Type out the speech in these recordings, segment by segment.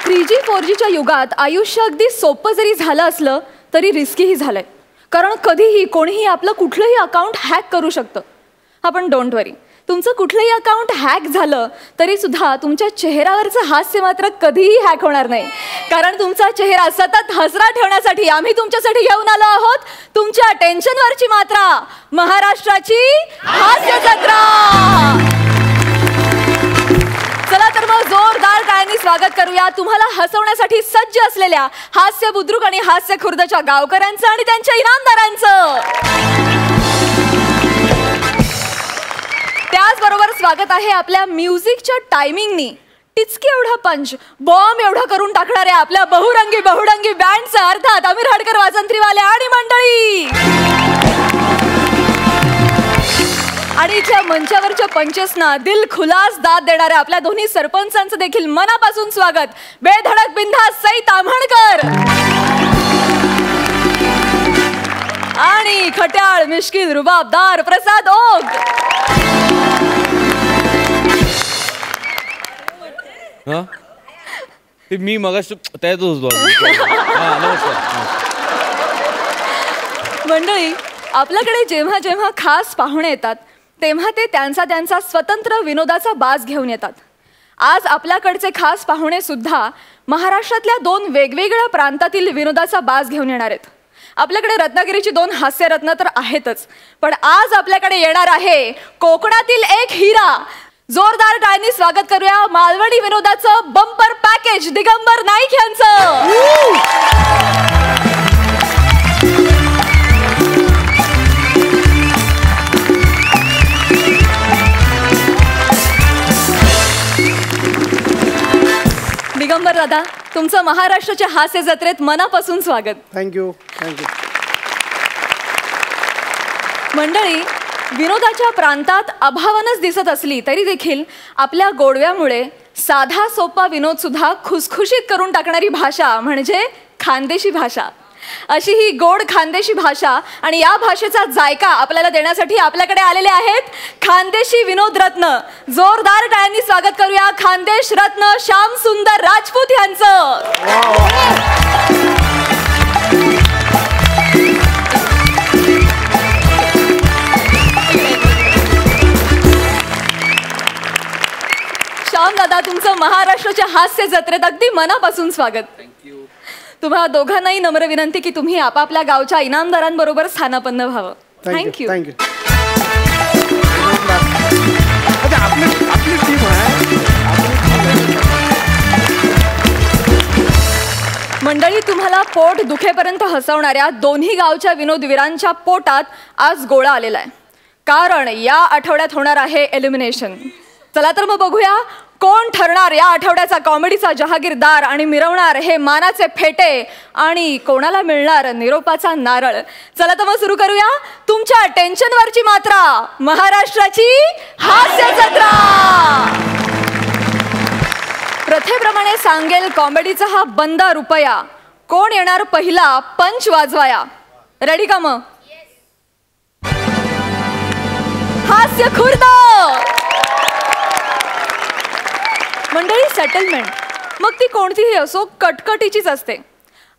3G 4Gच्या युगात आयुष्य अगदी सोपं जरी झालं असलं तरी रिस्कीही झालंय, कारण कधीही कोणीही आपलं कुठलंही अकाउंट हॅक करू शकतं. आपण डोंट वरी, तुमचं कुठलंही अकाउंट हॅक झालं तरी सुद्धा तुमच्या चेहऱ्यावरचं हास्य मात्र कधीही हॅक होणार नाही, कारण तुमचा चेहरा सतत हसरा ठेवण्यासाठी आम्ही तुमच्यासाठी घेऊन आलो आहोत तुमच्या टेन्शनवरची मात्रा, महाराष्ट्राची हास्य जत्रा. चला तर मग जोरदार टाळ्यांनी स्वागत करूया तुम्हाला हसवण्यासाठी सज्ज असलेल्या हास्य बुद्रुक आणि हास्य खुर्दच्या गावकऱ्यांचं आणि त्यांच्या इनामदारांचं. त्याचबरोबर स्वागत आहे आपल्या म्युझिकच्या टायमिंगनी टिचकी एवढा पंच बॉम्ब एवढा करून टाकणाऱ्या आपल्या बहुरंगी बँडचं, अर्थात आमिर हडकर वाजंत्रीवाले आणि मंडळी. आणि इथल्या मंचावरच्या पंचेसना दिल खुलास दाद देणाऱ्या आपल्या दोन्ही सरपंचांचं देखील मनापासून स्वागत. बेधडक बिनधास्त सई ताम्हणकर आणि खट्याळ मिश्किल रुबाबदार प्रसाद ओक. मी मगाशी तयार होतो. मंडळी, आपल्याकडे जेव्हा जेव्हा खास पाहुणे येतात तेव्हा ते त्यांचा स्वतंत्र विनोदाचा बाज घेऊन येतात. आज आपल्याकडचे खास पाहुणे सुद्धा महाराष्ट्रातल्या 2 वेगवेगळ्या प्रांतातील विनोदाचा बाज घेऊन येणार आहेत. आपल्याकडे रत्नागिरीची 2 हास्यरत्न तर आहेतच, पण आज आपल्याकडे येणार आहे कोकणातील एक हिरा. जोरदार टाळ्यांनी स्वागत करूया मालवणी विनोदाचं बंपर पॅकेज दिगंबर नाईक यांचं. दिगंबर दादा, तुमचं महाराष्ट्राच्या हास्य जत्रेत मनापासून स्वागत. थँक्यू. मंडळी, विनोदाच्या प्रांतात अभावनच दिसत असली तरी देखील आपल्या गोडव्यामुळे साधा सोपा विनोद सुद्धा खुसखुशीत करून टाकणारी भाषा म्हणजे खानदेशी भाषा. अशी ही गोड खानदेशी भाषा आणि या भाषेचा जायका आपल्याला देण्यासाठी आपल्याकडे आलेले आहेत खानदेशी विनोद रत्न. जोरदार टाळ्यांनी स्वागत करूया खानदेश रत्न श्याम सुंदर राजपूत यांचं. श्याम दादा, तुमचं महाराष्ट्राच्या हास्य जत्रेत अगदी मनापासून स्वागत. तुम्हाला दोघांनाही नम्र विनंती की तुम्ही आपापल्या गावच्या इनामदारांबरोबर स्थानापन्न व्हावं. थँक्यू. मंडळी, तुम्हाला पोट दुखेपर्यंत हसवणाऱ्या दोन्ही गावच्या विनोदवीरांच्या पोटात आज गोळा आलेला आहे, कारण या आठवड्यात होणार आहे एलिमिनेशन. चला तर मग बघूया कोण ठरणार या आठवड्याचा कॉमेडीचा जहागीरदार आणि मिरवणार हे मानाचे फेटे आणि कोणाला मिळणार निरोपाचा नारळ. चला तर मग सुरू करूया तुमच्या टेन्शनवरची मात्रा, महाराष्ट्राची हास्य जत्रा. प्रथेप्रमाणे सांगेल कॉमेडीचा हा बंदा रुपया. कोण येणार पहिला पंच वाजवाया? रेडी का मग? हास्य खुर्द. मंडळी, सेटलमेंट मग ती कोणतीही असो कटकटीचीच असते.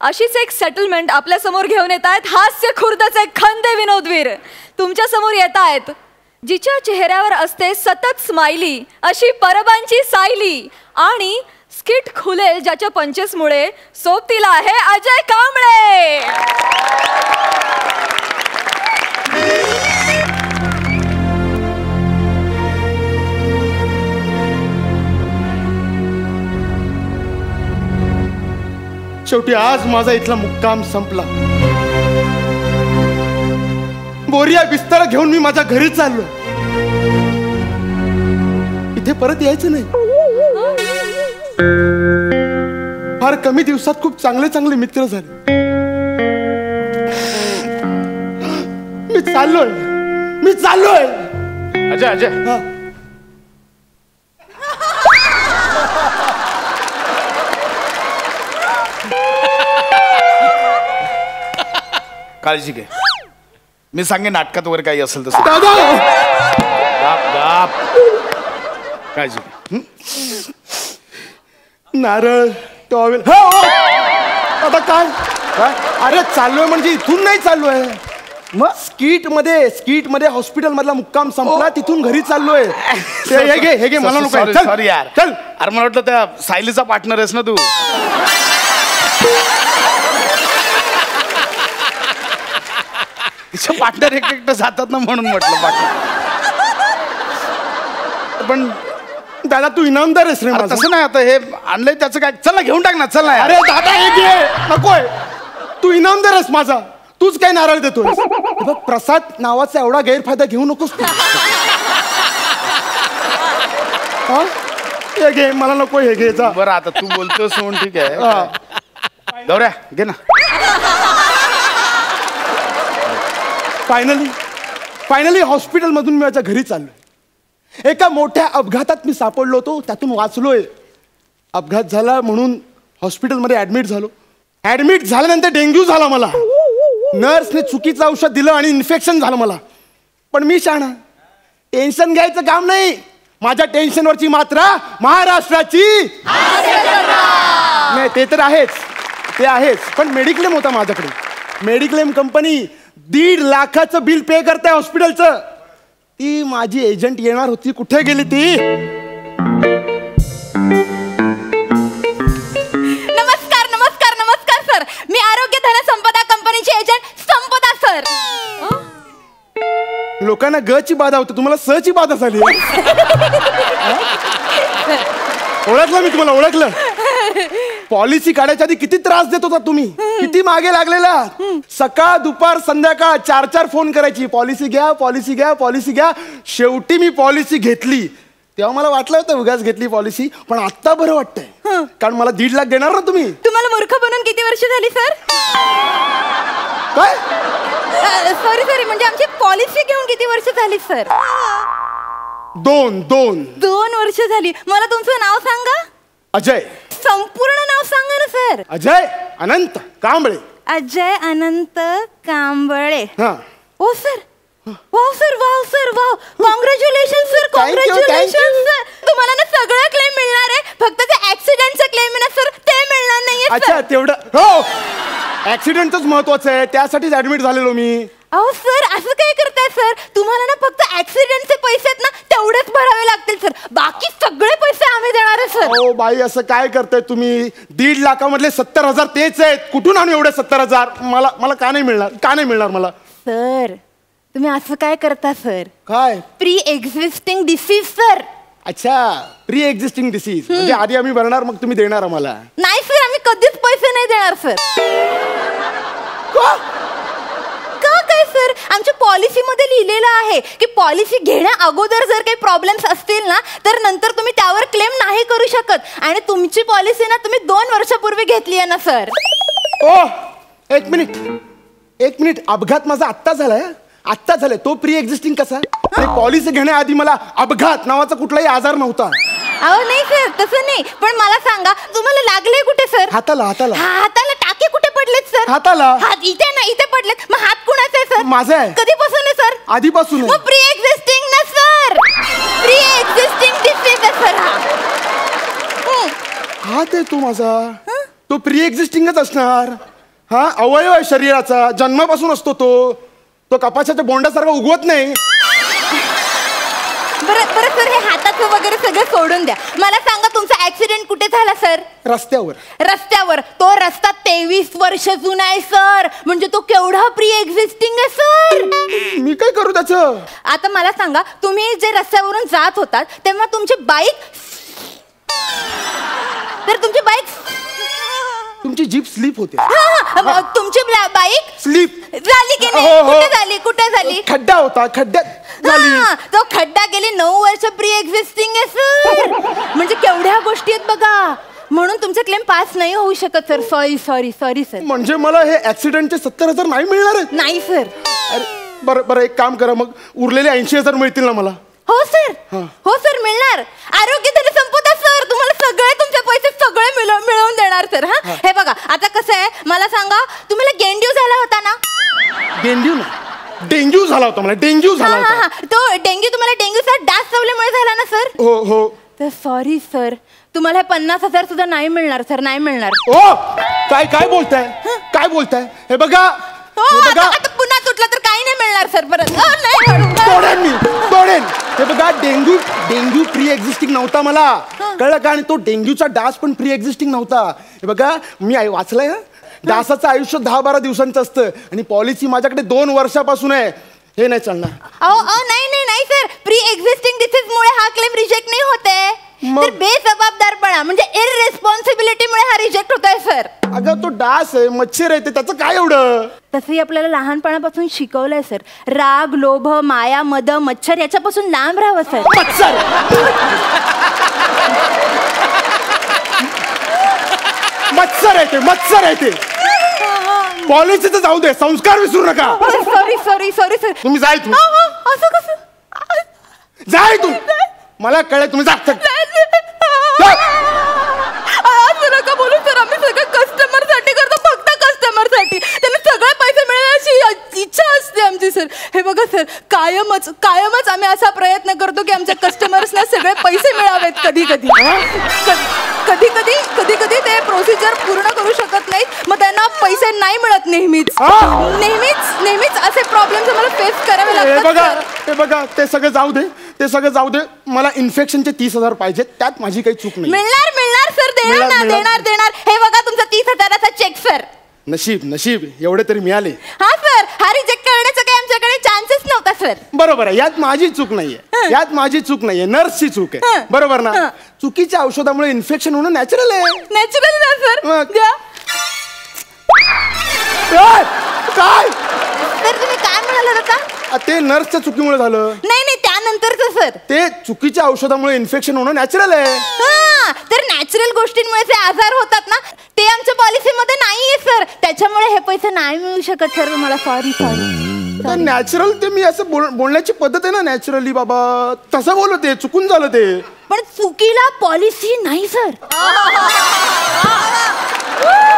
अशीच एक सेटलमेंट आपल्या समोर घेऊन येत आहेत हास्य खुर्दचे खंदे विनोदवीर. तुमच्या समोर येत आहेत जिच्या चेहऱ्यावर असते सतत स्माइली अशी परबांची सायली आणि स्किट खुलेल ज्याच्या पंचेसमुळे सोबतीला आहे अजय कांबळे. शेवटी आज माझा इथला मुक्काम संपला. बोरिया बिस्तर घेऊन मी माझ्या घरी चाललो. इथे परत यायचं नाही. फार कमी दिवसात खूप चांगले चांगले मित्र झाले. मी चाललोय. अजय काळजी घे. मी सांगेन नाटकात वगैरे काही असेल तसं. काळजी. नारळ आता काय अरे चाललोय म्हणजे इथून नाही चाललोय मग स्कीट मध्ये हॉस्पिटल मधला मुक्काम संपला तिथून घरी चाललोय हे घे मला नको सॉरी यार चल अरे मला वाटलं त्या सायलीचा पार्टनर आहेस ना तू तिच्या पार्टनर एकटं जातात ना म्हणून म्हटलं पार्टनर पण दादा तू इनामदार आहेस रे माझा. तसं नाही आता हे आणलंय त्याचं काय चल ना घेऊन टाक ना चल ना अरे दादा हे घे नकोय तू इनामदार आहेस माझा तूच काय नारळ देतोय बघ प्रसाद नावाचा एवढा गैरफायदा घेऊ नकोस तू हा? हे घे मला नको हे घे जा बरं आता तू बोलतोस म्हणून ठीक आहे गौऱ्या घे ना फायनली हॉस्पिटल मधून मी माझ्या घरी चाललोय एका मोठ्या अपघातात मी सापडलो होतो त्यातून वाचलोय अपघात झाला म्हणून हॉस्पिटलमध्ये ऍडमिट झालो ऍडमिट झाल्यानंतर डेंग्यू झाला मला नर्सने चुकीचं औषध दिलं आणि इन्फेक्शन झालं मला पण मी शहाणा टेन्शन घ्यायचं काम नाही माझ्या टेन्शनवरची मात्रा महाराष्ट्राची नाही ते तर आहेच पण मेडिक्लेम होता माझ्याकडे मेडिक्लेम कंपनी 1.5 लाखाचं बिल पे करते हॉस्पिटलचं ती माझी एजंट येणार होती कुठे गेली ती नमस्कार सर मी आरोग्य धन संपदा कंपनीचे एजंट संपदा सर लोकांना ग ची बाधा होती तुम्हाला स ची बाधा झाली ओळखलं मी तुम्हाला ओळखलं पॉलिसी काढायच्या आधी किती त्रास देत होता तुम्ही किती मागे लागलेला सकाळ दुपार संध्याकाळ 4 फोन करायची पॉलिसी घ्या शेवटी मी पॉलिसी घेतली तेव्हा मला वाटलं होतं उगाच घेतली पॉलिसी पण आता बरं वाटतंय कारण मला 1.5 लाख देणार ना तुम्ही तुम्हाला मूर्ख बनून किती वर्ष झाली सर काय सॉरी म्हणजे आमची पॉलिसी घेऊन किती वर्ष झाली सर 2 वर्ष झाली मला तुमचं नाव सांगा अजय संपूर्ण नाव सांगा ना सर अजय अनंत कांबळे अजय अनंत कांबळे हा ओ sir wow congratulation sir congratulation sir तुम्हाला ना सगळं क्लेम मिळणार आहे फक्त ते ऍक्सिडेंटचं क्लेम आहे ना सर ते मिळणार नाहीये अच्छा तेवढं हो ऍक्सिडेंटच महत्वाचं आहे त्यासाठीच ऍडमिट झालेलो मी अहो सर असं काय करताय सर तुम्हाला ना फक्त ऍक्सिडेंटचे पैसे आहेत ना तेवढेच भरावे लागतील सर बाकी सगळे पैसे आम्ही देणार आहे सर ओ बाई असं काय करताय तुम्ही 1.5 लाखामधले 70,000 तेच आहेत कुठून आणू एवढे 70,000 मला का नाही मिळणार मला सर तुम्ही असं काय करता सर काय प्री एक्झिस्टिंग डिसीज सर अच्छा प्री एक्झिस्टिंग डिसीज म्हणजे आधी आम्ही भरणार मग तुम्ही देणार आम्हाला नाही सर आम्ही कधीच पैसे नाही देणार सर का काय सर आमच्या पॉलिसीमध्ये लिहिलेलं आहे की पॉलिसी घेण्या अगोदर जर काही प्रॉब्लेम्स असतील ना तर नंतर तुम्ही त्यावर क्लेम नाही करू शकत आणि तुमची पॉलिसी ना तुम्ही 2 वर्षापूर्वी घेतली आहे ना सर ओ एक मिनिट अपघात माझा आत्ता झालाय तो प्री एक्झिस्टिंग कसा पॉलिसी घेण्याआधी मला अपघात नावाचा कुठलाही आजार नव्हता अहो नाही सर तसं नाही पण मला सांगा तुम्हाला लागले कुठे सर हाताला टाके कुठे पडलेत सर हाताला हात इथे ना इथे पडलेत मग हात कुणाचा आहे सर माझा आहे कधीपासून आहे सर आधीपासून मग प्री एक्झिस्टिंग ना सर प्री एक्झिस्टिंग डिसीज आहे सर हात आहे तो माझा तो प्री एक्झिस्टिंगच असणार हा अवयव आहे शरीराचा जन्मापासून असतो तो कपाशाच्या बोंडासारखा उगवत नाही बरं सर हे हाताचं वगैरे सगळं सोडून द्या मला सांगा तुमचा ऍक्सिडेंट कुठे झाला सर रस्त्यावर तो रस्ता 23 वर्ष जुना आहे सर म्हणजे तो केवढा प्री एक्झिस्टिंग आहे सर मी काय करू त्याचं आता मला सांगा तुम्ही जे रस्त्यावरून जात होतात तेव्हा तुमची बाईक तुमची जीप स्लिप होते तुमची बाईक स्लिप झाली की नाही कुठे झाली खड्डा होता खड्ड्यात झाली तो खड्डा गेली 9 वर्ष प्री एक्झिस्टिंग आहे सर म्हणजे केवढ्या गोष्टी आहेत बघा म्हणून तुमचे क्लेम पास नाही होऊ शकत सर सॉरी सर म्हणजे मला हे ऍक्सिडेंटचे 70,000 नाही मिळणार आहेत नाही सर बरं एक काम करा मग उरलेले 80,000 मिळतील ना मला हो सर मिळणार आरोग्य धन संपदा सर तुम्हाला सगळे तुमचे पैसे सगळे मिळवून देणार सर हे बघा आता कसं आहे मला सांगा तुम्हाला डेंग्यू झाला होता ना डेंग्यू झाला होता मला तो डेंग्यू तुम्हाला डेंग्यूचा डास चावल्यामुळे झाला ना सर हो तर सॉरी सर, तुम्हाला 50,000 सुद्धा नाही मिळणार सर, नाही मिळणार. ओ काय काय बोलताय, काय बोलताय? हे बघा, हे बघा. आता पुन्हा तुटला तर काही नाही मिळणार सर परत. नाही तोडेन मी, तोडेन. हे बघा, डेंग्यू प्री एक्झिस्टिंग नव्हता मला, कळलं का? आणि तो डेंग्यूचा डास पण प्री एक्झिस्टिंग नव्हता. हे बघा, मी वाचलंय, डासाचं आयुष्य 10-12 दिवसांचं असतं आणि पॉलिसी माझ्याकडे 2 वर्षापासून आहे. हे नाही चालणार. नाही सर, प्री एक्झिस्टिंग डिसीज मुळे हा क्लेम रिजेक्ट नाही होते. तर बेजबाबदारपणा म्हणजे इररिस्पॉन्सिबिलिटी मुळे हा रिजेक्ट होतोय सर. अगं तो डास आहे, मच्छर आहे, त्याचं काय एवढं? तसंही आपल्याला लहानपणापासून शिकवलंय सर, राग, लोभ, माया, मद, मच्छर याच्यापासून लांब राहावं सर. मच्छर आहे ते, मच्छर आहे ते. पॉलिसीचं जाऊ दे, संस्कार विसरू नका. Sorry sir. तुम्ही जाय, तू असं कसं जाय, तू मला कळलं, तुम्ही जा. असं नका बोलू सर, आम्ही सगळं कस्टमर साठी करतो, फक्त कस्टमर साठी. त्यांना सगळे पैसे मिळण्याची इच्छा असते आमची सर. हे बघा सर, कायमच आम्ही असा प्रयत्न करतो की आमच्या कस्टमर्सना सगळे पैसे मिळावेत. कधी ते प्रोसिजर पूर्ण करू शकत नाहीत, मग त्यांना पैसे नाही मिळत. नेहमीच असे प्रॉब्लेम्स आम्हाला फेस करावे लागतात. हे बघा, ते सगळं जाऊ दे. मला इन्फेक्शनचे 30,000 पाहिजेत, त्यात माझी काही चूक नाही. मिळणार सर, देणार. हे बघा तुमचा 30,000चा चेक सर. नशीब एवढे तरी मिळाले. हा सर, हा रिजेक्ट करण्याचा काही आमच्याकडे चान्सेस नव्हता सर. बरोबर आहे, यात माझी चूक नाहीये, नर्सची चूक आहे. बरोबर ना? चुकीच्या औषधामुळे इन्फेक्शन होणं नॅचरल आहे. नॅचरल ना सर. काय सर तुम्ही काय म्हणाला होता? ते नर्सच्या चुकीमुळे झालं. नाही त्यानंतरच सर. ते चुकीच्या औषधामुळे इन्फेक्शन होणं नॅचरल आहे. तर नॅचरल गोष्टींमुळे जे आजार होतात ना, ते आमच्या पॉलिसीमध्ये नाहीये सर. त्याच्यामुळे हे पैसे नाही मिळू शकत सर. मला सॉरी. नॅचरल ते मी असं बोलण्याची पद्धत आहे ना, नॅचरली बाबा, तसं बोलत ते चुकून झालं ते. पण चुकीला पॉलिसी नाही सर.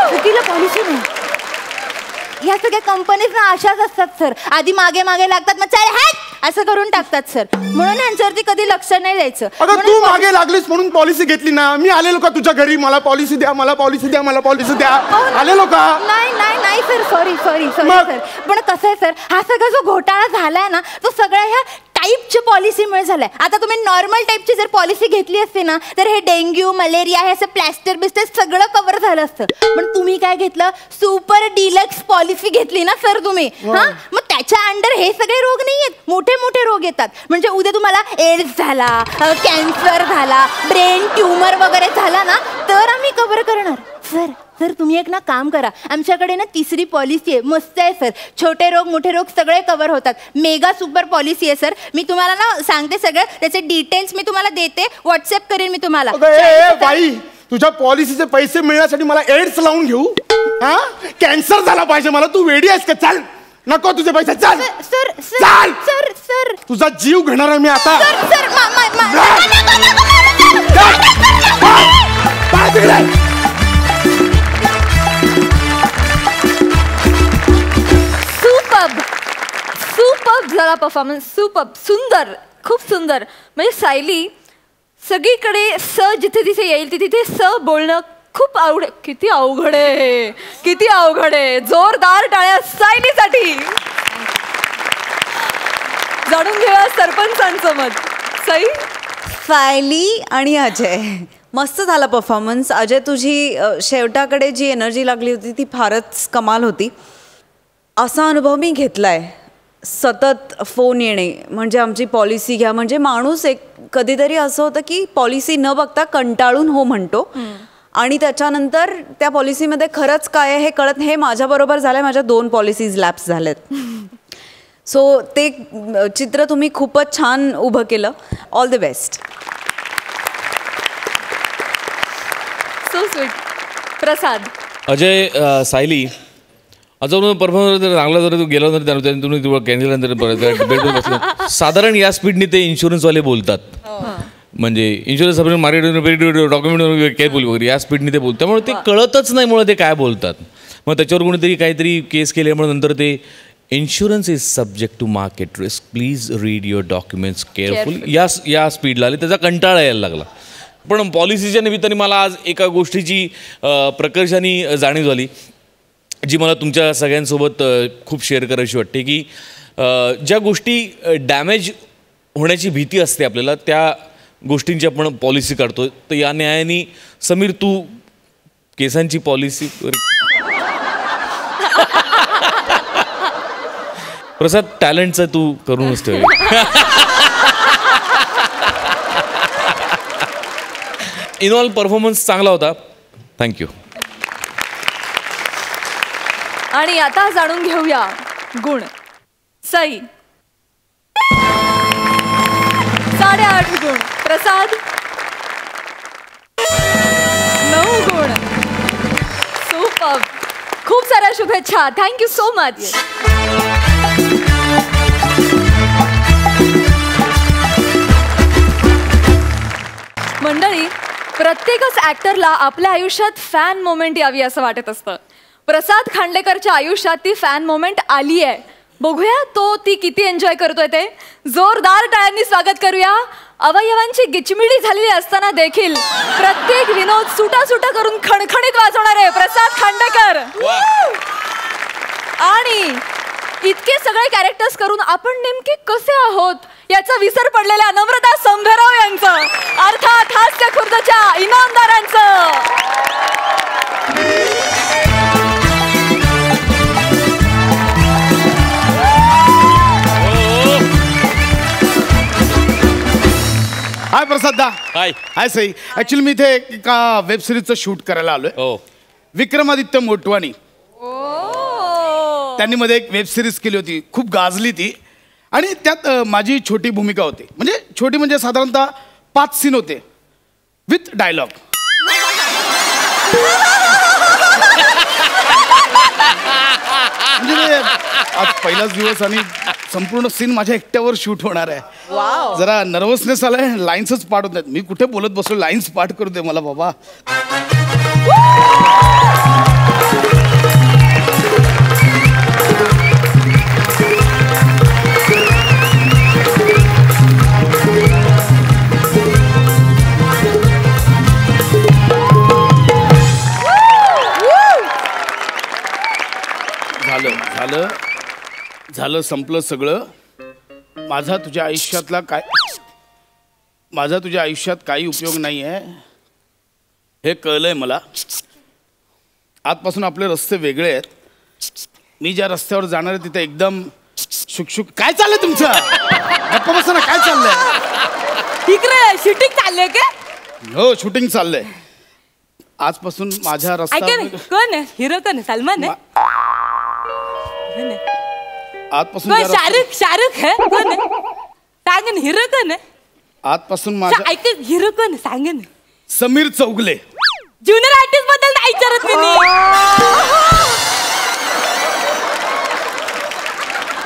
चुकीला पॉलिसी नाही. ह्या सगळ्या कंपनीज ना अशाच असतात सर, आधी मागे लागतात, मग चल हॅट असं करून टाकतात सर. म्हणून यांच्यावरती कधी लक्ष नाही द्यायचं. अगं तू मागे लागलीस म्हणून पॉलिसी घेतली ना. मी आलेलो का तुझ्या घरी, मला पॉलिसी द्या, आलेलो का? नाही सर, सॉरी सर. पण कसं आहे सर, हा सगळा जो घोटाळा झालाय ना, तो सगळ्या ह्या टाईपच्या पॉलिसीमुळे झालाय. आता तुम्ही नॉर्मल टाईपची जर पॉलिसी घेतली असती ना, तर हे डेंग्यू, मलेरिया हे असं प्लॅस्टर सगळं कव्हर झालं असतं. पण तुम्ही काय घेतलं, सुपर डिलक्स पॉलिसी घेतली ना सर तुम्ही. मग त्याच्या अंडर हे सगळे रोग नाही आहेत, मोठे रोग येतात. म्हणजे उद्या तुम्हाला एड्स झाला, कॅन्सर झाला, ब्रेन ट्यूमर वगैरे झाला ना, तर आम्ही कव्हर करणार सर. तुम्ही एक ना काम करा, आमच्याकडे ना 3री पॉलिसी आहे, मस्त आहे सर. छोटे रोग मोठे रोग सगळे कव्हर होतात. मेगा सुपर पॉलिसी आहे सर. मी तुम्हाला ना सांगते सगळं, त्याचे डिटेल्स मी तुम्हाला देते, व्हॉट्सअप करेन मी तुम्हाला. बाई, तुझ्या पॉलिसीचे पैसे मिळण्यासाठी मला एड्स लावून घेऊ? कॅन्सर झाला पाहिजे मला? तू वेडी आहेस का? चाल, नको तुझे पैसे, चाल सर. तुझा जीव घेणार आहे मी आता. सुपर्ब झाला परफॉर्मन्स, सुंदर, खूप सुंदर. म्हणजे सायली सगळीकडे जिथे तिथे येईल तिथे बोलणं खूप किती अवघड आहे. जोरदार टाळ्या सायलीसाठी. जाणून घेऊया सरपंचांचं मत. सायली आणि अजय, मस्त झाला परफॉर्मन्स. अजय, तुझी शेवटाकडे जी एनर्जी लागली होती ती फारच कमाल होती. असा अनुभव मी घेतलाय, सतत फोन येणे, म्हणजे आमची पॉलिसी घ्या. म्हणजे माणूस कधीतरी असं होतं की पॉलिसी न बघता कंटाळून हो म्हणतो, आणि त्याच्यानंतर त्या पॉलिसीमध्ये खरंच काय आहे हे कळत. हे माझ्याबरोबर झालंय, माझ्या 2 पॉलिसीज लॅप्स झाल्यात. सो ते चित्र तुम्ही खूपच छान उभं केलं. All the best. So sweet. Prasad. Ajay, Sayali, अजून परफॉर्मन्स जर चांगला जर तू गेला तर तुम्ही केल्यानंतर साधारण या स्पीडने ते इन्शुरन्सवाले बोलतात. म्हणजे इन्शुरन्स मार्केट डॉक्युमेंट केअरफुल वगैरे या स्पीडने ते बोलतात. त्यामुळे ते कळतच नाही मुळे ते काय बोलतात. मग त्याच्यावर कोणीतरी काहीतरी केस केल्यामुळे नंतर ते insurance is subject to market risk, please read your documents careful, या स्पीडला आले. त्याचा कंटाळा यायला लागला. पण पॉलिसीच्या निमित्ताने मला आज एका गोष्टीची प्रकर्षाने जाणीव झाली, जी मला तुमच्या सगळ्यांसोबत खूप शेअर करायची वाटते, की ज्या गोष्टी डॅमेज होण्याची भीती असते आपल्याला, त्या गोष्टींची आपण पॉलिसी काढतो. तर या न्यायाने समीर, तू केसांची पॉलिसी प्रसाद टॅलेंटचं तू करूनच ठेव. इनऑल परफॉर्मन्स चांगला होता. थँक्यू. आणि आता जाणून घेऊया गुण. सई 8.5 गुण. प्रसाद 9 गुण. सुपर. खूप साऱ्या शुभेच्छा. Thank you so much. मंडळी, प्रत्येकच ऍक्टरला आपल्या आयुष्यात फॅन मोमेंट यावी असं वाटत असतं. प्रसाद खांडेकरच्या आयुष्यात ती फॅन मोमेंट आली आहे. बघूया तो ती किती एन्जॉय करतोय ते. जोरदार टाळ्यांनी स्वागत करूया. अवयवांची गिचमिडी झालेली असताना देखील प्रत्येक विनोद सुटा करून खणखणीत वाजवणारे प्रसाद खांडेकर. आणि इतके सगळे कॅरेक्टर्स करून आपण नेमके कसे आहोत याचा विसर पडलेल्या नम्रता संभेराव यांचं, अर्थात हास्य खुर्दच्या इनामदारांचं. हाय प्रसाद दा. हाय. हाय सई. ऍक्च्युली मी इथे एका वेब सिरीजचं शूट करायला आलोय. हो. विक्रमादित्य मोटवानी त्यांनी मध्ये एक वेब सिरीज केली होती, खूप गाजली ती. आणि त्यात माझी छोटी भूमिका होती. म्हणजे छोटी म्हणजे साधारणतः 5 सीन होते विथ डायलॉग. म्हणजे आज पहिलाच दिवस आणि संपूर्ण सीन माझ्या एकट्यावर शूट होणार आहे. जरा नर्वसनेस आलाय. लाईन्सच पाठ होत नाहीत. मी कुठे बोलत बसलो, लाईन्स पाठ करू दे मला बाबा. झालं संपलं सगळं. माझा तुझ्या आयुष्यात काही उपयोग नाही आहे हे कळलंय मला. आजपासून आपले रस्ते वेगळे आहेत. मी ज्या रस्त्यावर जाणार आहे तिथे एकदम शुकशुक. काय चाललंय तुमचं? गप्पा बसा ना. काय चाललंय? इकडे शूटिंग चाललंय का? हो, शूटिंग चाललंय. आजपासून माझ्या रस्ता. कोण आहे हिरो? कोण? सलमान आहे? आजपासून शाहरुख है? कोण आहे? सांग ना, हिरो कोण आहे? आजपासून माझा ऐक, हिरो कोण? सांग ना. समीर चौगले. ज्युनियर आर्टिस्ट बद्दल नाही विचारत मी.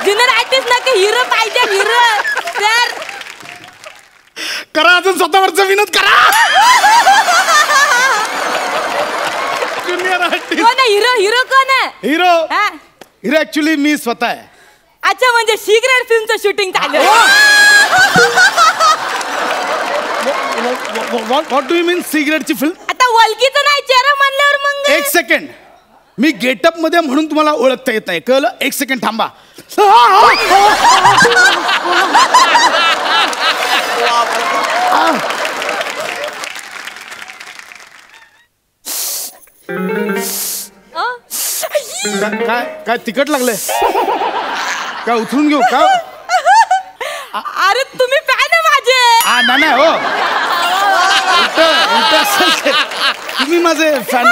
ज्युनियर आर्टिस्ट ना हिरो पाहिजे. हिरो तर करा, अजून स्वतःवरचा विनोद करा. ज्युनियर आर्टिस्ट कोण आहे? हिरो कोण आहे? हिरो ऍक्च्युली मी स्वतः आहे. अच्छा, म्हणजे सिगरेट फिल्मचं शूटिंग चालू आहे. व्हॉट डू यू मीन सिगरेटची फिल्म? आता वल्गीचं नाही चेहरा म्हणल्यावर मग. एक सेकंड, मी गेटअप मध्ये म्हणून तुम्हाला ओळखता येत नाही, कळलं? एक सेकंड थांबा. काय तिखट लागलंय? काय उचलून घेऊ का? अरे तुम्ही फॅन आहे माझे. नाही हो, तुम्ही माझे फॅन.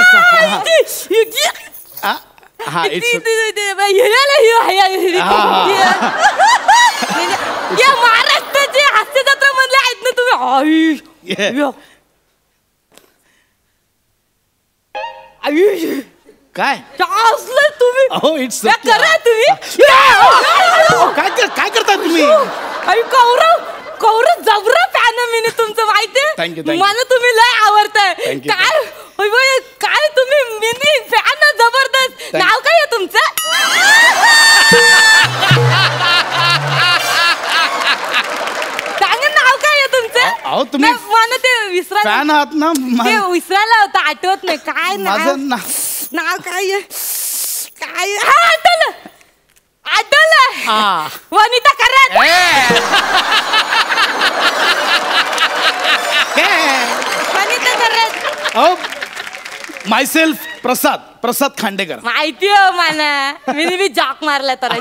महाराष्ट्राचे हास्य जत्रा मधले आहेत ना तुम्ही. काय असलं तुम्ही? हो, इट्स करा तुम्ही. काय करता तुम्ही? कौरव जबर फॅन मी तुमचं माहितीये. थँक्यू. मला तुम्ही लय आवडताय. काय तुम्ही मिनी फॅन जबरदस्त. नाव काय आहे तुमचं? सांगा नाव काय आहे तुमचं? तुम्ही मला ते विसरायला फॅन आहात ना ते विसरायला होतं, आठवत नाही काय माझं नाव काय काय आठवलं वनिता खरात. वनिता खरात. मायसेल्फ प्रसाद खांडेकर. माहिती हो मला, मी जॉक मारला तर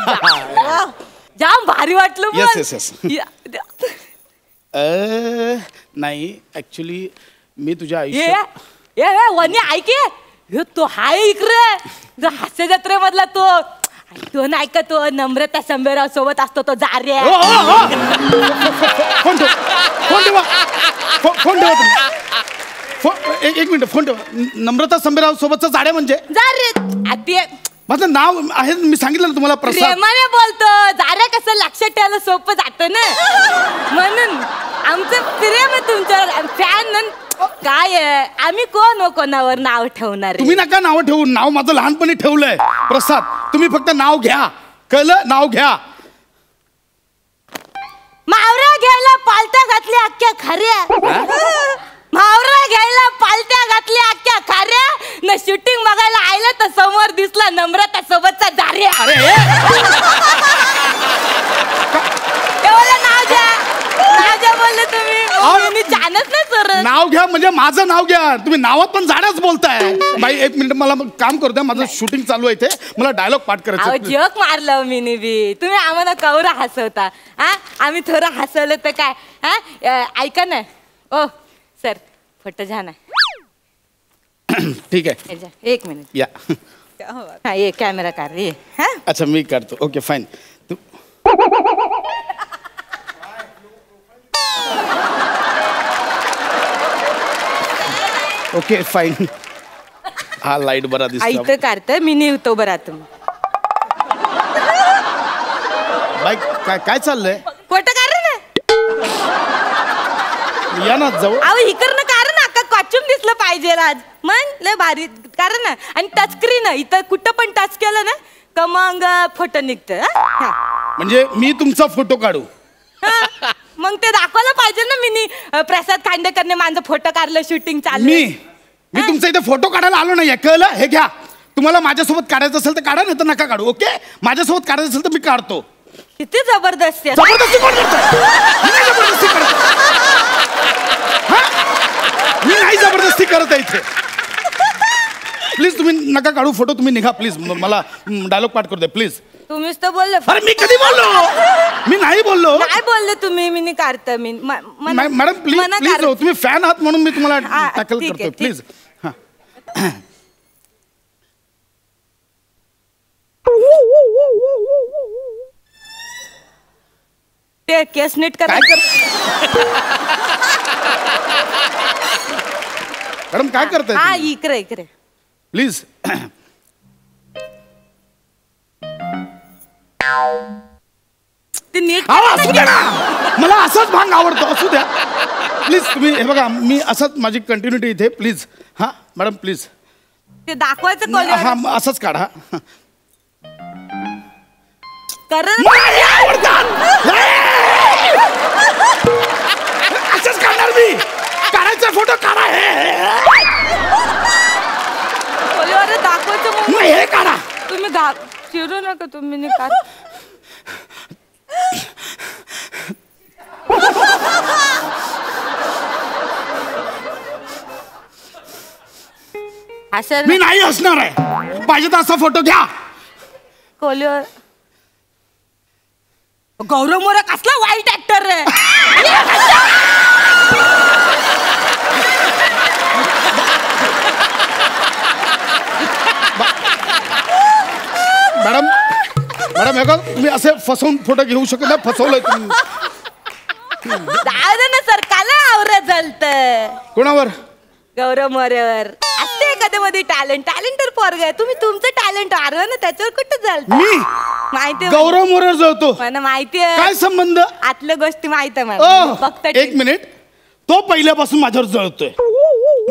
जाम भारी वाटलं. येस नाही ऍक्च्युली मी तुझ्या आयुष्यात वनी ऐके तो हाय इकडे हास्य जत्रेमधला तो नाही का, तो नम्रता संभेराव सोबत असतो तो जारे. एक मिनिट फोन ठेवा. नम्रता संभेराव सोबतचा जाड्या म्हणजे जारे माझं नाव आहे, मी सांगितलं ना तुम्हाला प्रसाद. प्रेमाने बोलतो जारे, कसं लक्षात ठेवायला सोपं जातं ना, म्हणून आमचं प्रेम आहे तुमच्यावर. फॅन काय आम्ही कोणावर नाव ठेवणार. तुम्ही नका नाव ठेवू, नाव माझं लहानपणी ठेवलंय प्रसाद. तुम्ही फक्त नाव घ्या, कळलं? नाव घ्या. मावरा घ्यायला पालत्या घातल्या अख्ख्या खऱ्या. मावरा घ्यायला पालत्या घातल्या अख्ख्या खऱ्या. न शूटिंग बघायला आयला तर समोर दिसला नम्रता सोबतचा जार्या. नाव घ्या बोलले तुम्ही. छानच नाही सर. नाव घ्या म्हणजे माझं नाव घ्या. तुम्ही नावात पण जाण्याच बोलताय. बाई एक मिनिट मला काम करू द्या, माझं शूटिंग चालू आहे इथे, मला डायलॉग पाठ करायचं. जोक मारलं मी बी. तुम्ही आम्हाला कवरा हसवता. आम्ही थोडं हसवलं तर काय. ऐका ना ओ सर, फोटो छान आहे. ठीक आहे, एक मिनिट या. ये कॅमेरा काढ ये. अच्छा मी काढतो. Okay fine. Okay fine. हा लाईट बरा दिसतो. इथं काढतं मी निवतो बरा. तुम्ही बाई काय चाललंय? फोटो काढ ना. या ना जाऊ. अहो इकडनं काढ ना, अख्खा कॉस्ट्युम दिसलं पाहिजे आज. मग लय भारी काढ ना. आणि टचस्क्रीन इथं कुठं पण टच केलं ना तर मग फोटो निघतं. म्हणजे मी तुमचा फोटो काढू? मग ते दाखवायला पाहिजे ना. मी प्रसाद खांडेकरने माझं फोटो काढलं, शूटिंग चालू. मी तुमचा इथे फोटो काढायला आलो नाही, कळलं? हे घ्या. तुम्हाला माझ्यासोबत काढायचं असेल तर काढा, नाही तर नका काढू. ओके, माझ्यासोबत काढायचं असेल तर मी काढतो. किती जबरदस्ती. जबरदस्ती कोण करतोय? मी नाही जबरदस्ती करत आहे इथे. प्लीज तुम्ही नका काढू फोटो, तुम्ही निघा प्लीज. मला डायलॉग पाठ करू द्या प्लीज. तुम्हीच तर बोलले. अरे मी कधी बोललो? मी नाही बोललो. काय बोलले तुम्ही? मी नाही काढतं. मी मॅडम प्लीज प्लीज, तुम्ही फॅन आहात म्हणून मी तुम्हाला टॅकल करतोय प्लीज. ते केस नीट करा. मॅडम काय करताय? हा इकडे प्लीज. ते नीट असू द्या ना, मला असंच भांग आवडतो. असू द्या प्लीज. तुम्ही हे बघा, मी असंच माझी कंटिन्युटी इथे प्लीज. हा मॅडम प्लीज. ते दाखवायचं हा असंच काढा. असंच काढणार मी. काढायचा फोटो काढा. दाखवायचं हे काढा. तुम्ही चिरू नका. तुम्ही काढ. मी नाही असणार आहे. पाहिजे तर असा फोटो घ्या. कोलीवर गौरव मोरे कसला वाईट ऍक्टर रे. मॅडम मॅडम हे का तुम्ही असे फसवून फोटो घेऊ शकत नाही. फसवलंय तुम्ही. ना सर काल आवरत झालत. कोणावर? गौरव मोरेवर. असते कधी मध्ये टॅलेंटर पोरग. तुम्ही तुमचं टॅलेंट आरव ना, त्याच्यावर कुठं झालं? मी माहिती गौरव मोरेवर जळतो? मला माहिती आहे. काय संबंध? आतल्या गोष्टी माहित आहे मला. फक्त एक मिनिट. तो पहिल्यापासून माझ्यावर जळतोय.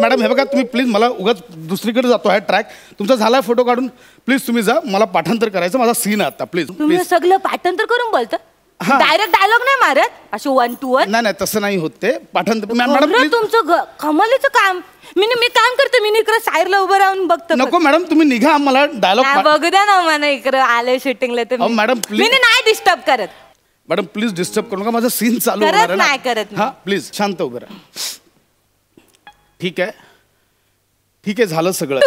मॅडम हे बघा, तुम्ही प्लीज, मला उगाच दुसरीकडे जातो आहे ट्रॅक. तुमचा झालाय फोटो काढून. प्लीज तुम्ही जा, मला पाठांतर करायचं. माझा सीन आहे आता. प्लीज तुम्ही सगळं पाठांतर करून बोलता. डायरेक्ट डायलॉग नाही मारत अशी 1 to 1. नाही तसं नाही होत ते पाठांतर. Madam please. तुमचं कमालीचं काम. मी काम करते. मी इकडे साईडला उभं राहून बघतो. नको मॅडम तुम्ही निघा मला डायलॉग बघू द्या ना मला इकडे आले शूटिंगला तर मॅडम मी नाही डिस्टर्ब करत. मॅडम प्लीज डिस्टर्ब करू नका माझा सीन चालू करत होणार आहे नाही, करत हा प्लीज शांत उभं राहा. ठीक आहे झालं सगळं.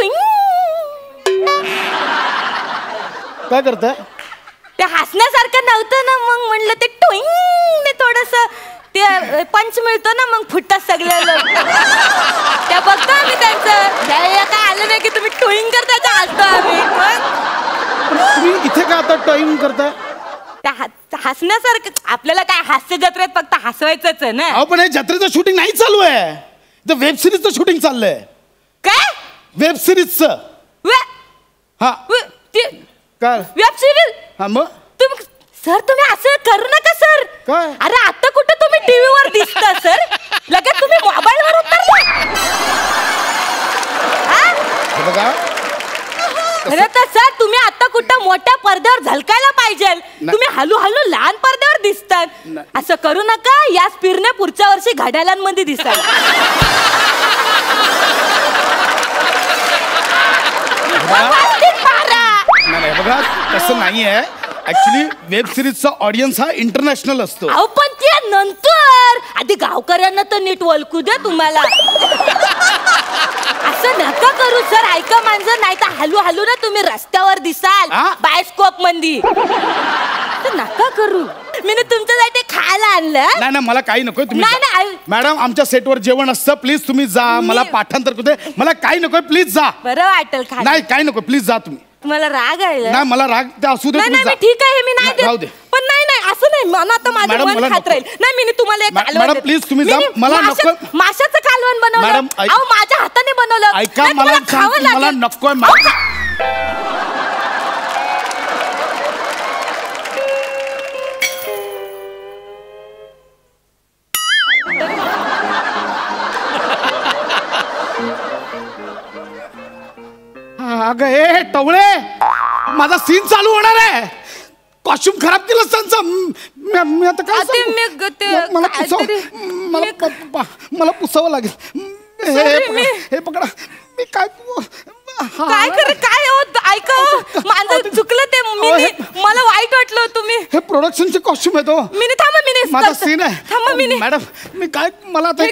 काय करताय? ते हसण्यासारखं नव्हतं ना मग म्हणलं ते टोईंग थोडस ते पंच मिळतो ना मग फुटतात सगळे लोक. त्या बघतो आम्ही त्यांचं काय आलं नाही की तुम्ही टोईंग करताय हसतो आम्ही. तुम्ही इथे का आता टॉईंग करताय? हसण्यासारखं आपल्याला काय हास्य जत्रेत फक्त हसवायचंच आहे ना. अहो पण हे जत्रेचं शूटिंग नाही चालू आहे. तर वेब सिरीजचं शूटिंग चाललंय. काय वेब सिरीजचं? हा काय वेब सिरीज? हा मग तुम्ही असं करू नका सर. काय? अरे आता कुठं तुम्ही टीव्हीवर दिसता सर. लगेच तुम्ही मोबाईलवर उतरला. बघा खरं तर सर तुम्ही आता कुठं मोठ्या पडद्यावर झलकायला पाहिजे. तुम्ही हळूहळू लहान पडद्यावर दिसतात. असं करू नका. या स्पीडने पुढच्या वर्षी घड्याळांमध्ये दिसाल. बघा तसं नाहीये. ऍक्च्युली वेब सिरीजचा ऑडियन्स हा इंटरनॅशनल असतो. अहो पण ते नंतर आधी गावकऱ्यांना तर नीट ओळखू द्या तुम्हाला. असं नका करू सर. ऐका माणसं नाही तर हळूहळू ना तुम्ही रस्त्यावर दिसाल बायोस्कोप मध्ये. नका करू. मी तुमच्यासाठी खायला आणलं. नाही मला काही नकोय. तुम्ही मॅडम आमच्या सेटवर जेवण असतं. प्लीज तुम्ही जा. मला पाठांतर करू दे. मला काही नकोय. प्लीज जा. बरं वाटेल खा. नाही काही नको. प्लीज जा तुम्ही. तुम्हाला राग आहे? नाही मला राग ते असू दे. नाही ठीक आहे मी नाही देत. पण नाही असं नाही. मला आता माझं मन खात राहील. नाही मी तुम्हाला एक मॅडम प्लीज तुम्ही जा. मला नको. माशाचं कालवण बनवलं. मॅडम अहो माझ्या हाताने बनवलं. ऐका मला नकोय मॅडम. अगं हे टवळे माझा सीन चालू होणार आहे. कॉस्ट्युम खराब केलं त्यांचा. मी आता काय मला पुसावं लागेल. हे पकडा. मी काय ऐका माझं चुकलं ते. मला वाईट वाटलं. तुम्ही हे प्रोडक्शनचे कॉस्ट्युम आहे तो. थांबा माझा सीन आहे. थांबा मॅडम मी काय मला आता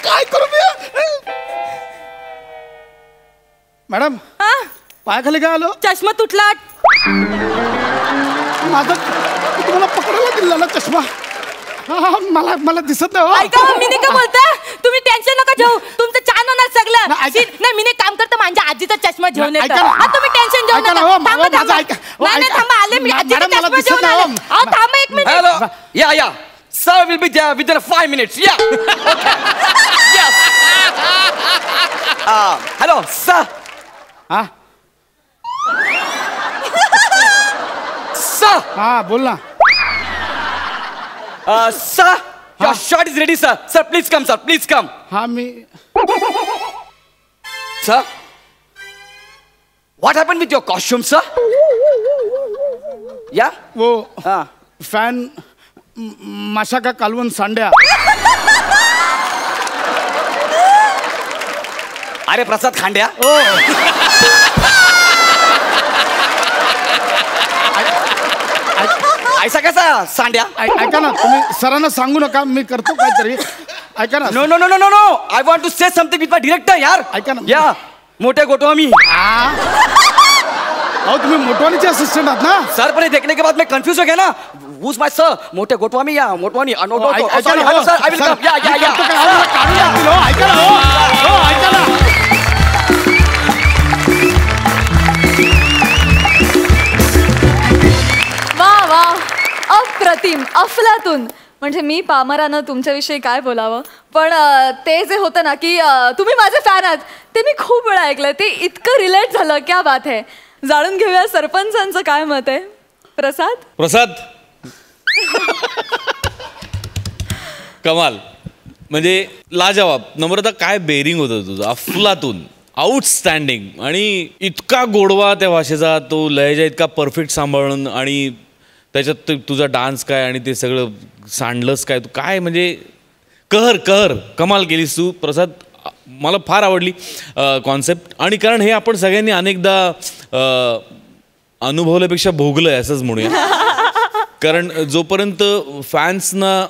काय करू मी? मॅडम पायाखाली काय आलो? चष्मा तुटला. माझा तुम्हाला पकडायला दिला ना चष्मा. मला दिसत नाही. ऐका मी नाही का बोलता. तुम्ही टेन्शन नका घेऊ. तुमचं छान होणार सगळं. नाही मी नाही काम करतो. माझ्या आजीचा चष्मा घेऊन येतो. तुम्ही टेन्शन घेऊ नका. थांबा आले मी. आजीचा चष्मा घेऊन आले. थांबा 1 minute. Hello. Yeah. Sir will be there within 5 minutes. Yeah. Okay. Yes. Hello, sir. Sir. बोल ना. Sir, your shot is ready, sir. Sir, please come, sir. Please come. Me. Sir, what happened with your costume, sir? Yeah. वो fan माशा का कालवण सांड्या. अरे प्रसाद खांड्या. ऐसा कैसा सांड्या? ऐका ना तुम्ही सरांना सांगू नका. मी करतो काहीतरी. ऐका ना. No. I want to say something with my director, यार. ऐका ना. या मोटे गोटवामी. तुम्ही मोटवानीचे असिस्टंट आहात ना? सर पर देखने के बाद मैं कंफ्यूज हो गया ना. Who's my sir? मोटे गोटवामी या मोटवानी? ऐका ना. Hello sir, I will come. या. ऐका ना. वा अप्रतिम अफलातून. म्हणजे मी पामरानं तुमच्याविषयी काय बोलावं. पण ते जे होतं ना की तुम्ही माझे फॅन आहात ते मी खूप वेळा ऐकलं. ते इतकं रिलेट झालं. क्या बात आहे. जाणून घेऊया सरपंचांचं काय मत आहे. प्रसाद कमाल. म्हणजे लाजवाब. नम्रता काय बेरिंग होतं तुझं. अफलातून. आउटस्टँडिंग. आणि इतका गोडवा त्या भाषेचा, तो लहेजा इतका परफेक्ट सांभाळून, आणि त्याच्यात तुझा डान्स काय आणि ते सगळं सांडलंस काय, तू काय म्हणजे कहर कमाल केलीस तू प्रसाद. मला फार आवडली कॉन्सेप्ट. आणि कारण हे आपण सगळ्यांनी अनेकदा अनुभवल्यापेक्षा भोगलं आहे असंच म्हणूया. कारण जोपर्यंत फॅन्सना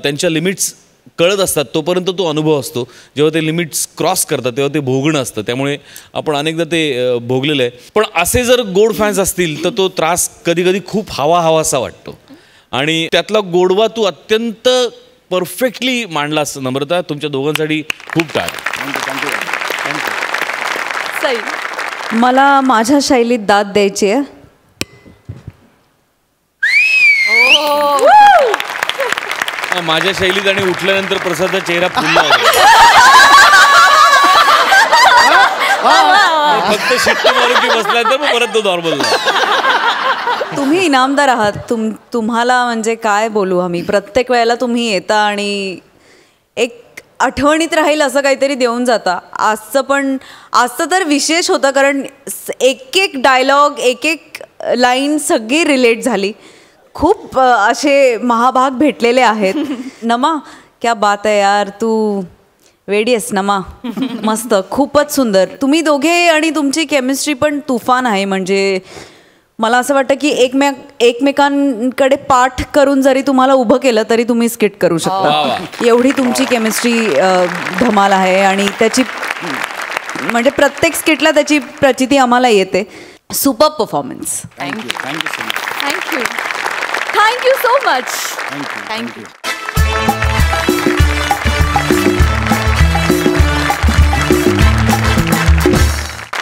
त्यांच्या लिमिट्स कळत असतात तोपर्यंत तो अनुभव असतो. जेव्हा ते लिमिट्स क्रॉस करतात तेव्हा ते भोगणं असतं. त्यामुळे आपण अनेकदा ते भोगलेलं आहे. पण असे जर गोड फॅन्स असतील तर तो त्रास कधी कधी खूप हवासा वाटतो. आणि त्यातला गोडवा तू अत्यंत परफेक्टली मांडलास नम्रता. तुमच्या दोघांसाठी खूप टाळ. सई, मला माझ्या शैलीत दाद द्यायची आहे. माझ्या शैलीत आणि उठल्यानंतर प्रसादचा चेहरा फुलला होता. फक्त शिट्टी मारून की बसल्यानंतर मग परत तो नॉर्मल. तुम्ही इनामदार आहात. तुम्हाला म्हणजे काय बोलू आम्ही. प्रत्येक वेळेला तुम्ही येता आणि एक आठवणीत राहील असं काहीतरी देऊन जाता. आजचं तर विशेष होतं कारण एक डायलॉग, एक लाईन सगळी रिलेट झाली. खूप असे महाभाग भेटलेले आहेत. नमा, क्या बात आहे यार, तू वेडी आहेस नमा. मस्त, खूपच सुंदर. तुम्ही दोघे आणि तुमची केमिस्ट्री पण तुफान आहे. म्हणजे मला असं वाटतं की एकमेकांकडे पाठ करून जरी तुम्हाला उभं केलं तरी तुम्ही स्किट करू शकता. एवढी तुमची केमिस्ट्री धमाल आहे. आणि त्याची म्हणजे प्रत्येक स्किटला त्याची प्रचिती आम्हाला येते. Super performance. Thank you so much. Thank you.